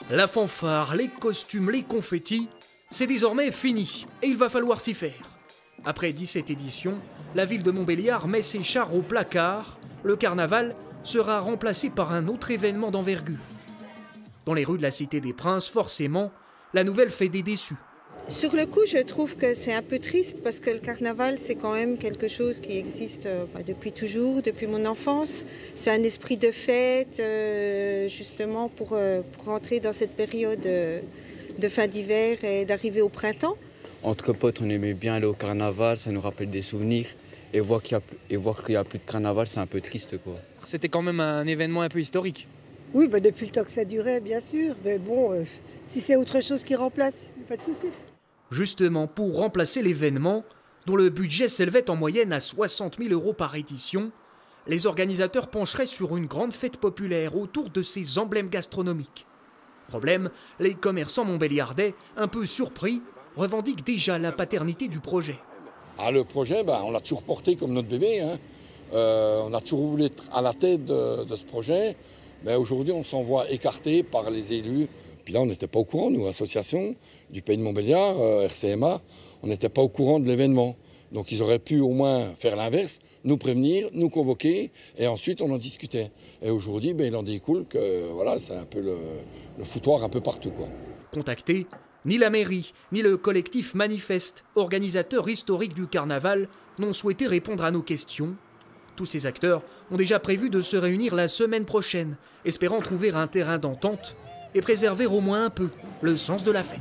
La fanfare, les costumes, les confettis, c'est désormais fini et il va falloir s'y faire. Après 17 éditions, la ville de Montbéliard met ses chars au placard. Le carnaval sera remplacé par un autre événement d'envergure. Dans les rues de la Cité des Princes, forcément, la nouvelle fait des déçus. Sur le coup, je trouve que c'est un peu triste parce que le carnaval, c'est quand même quelque chose qui existe depuis toujours, depuis mon enfance. C'est un esprit de fête, justement, pour rentrer dans cette période de fin d'hiver et d'arriver au printemps. Entre potes, on aimait bien aller au carnaval, ça nous rappelle des souvenirs. Et voir qu'il n'y a plus de carnaval, c'est un peu triste, quoi. C'était quand même un événement un peu historique. Oui, depuis le temps que ça durait, bien sûr. Mais bon, si c'est autre chose qui remplace, pas de souci. Justement, pour remplacer l'événement, dont le budget s'élevait en moyenne à 60 000 € par édition, les organisateurs pencheraient sur une grande fête populaire autour de ces emblèmes gastronomiques. Problème, les commerçants montbéliardais, un peu surpris, revendiquent déjà la paternité du projet. Ah, le projet, on l'a toujours porté comme notre bébé. Hein. On a toujours voulu être à la tête de ce projet. Mais aujourd'hui, on s'en voit écarté par les élus. Puis là, on n'était pas au courant, nous, association du Pays de Montbéliard, RCMA, on n'était pas au courant de l'événement. Donc ils auraient pu au moins faire l'inverse, nous prévenir, nous convoquer, et ensuite on en discutait. Et aujourd'hui, il en découle que voilà, c'est un peu le foutoir un peu partout, quoi. Contactés, ni la mairie, ni le collectif Manifeste, organisateur historique du carnaval, n'ont souhaité répondre à nos questions. Tous ces acteurs ont déjà prévu de se réunir la semaine prochaine, espérant trouver un terrain d'entente et préserver au moins un peu le sens de la fête.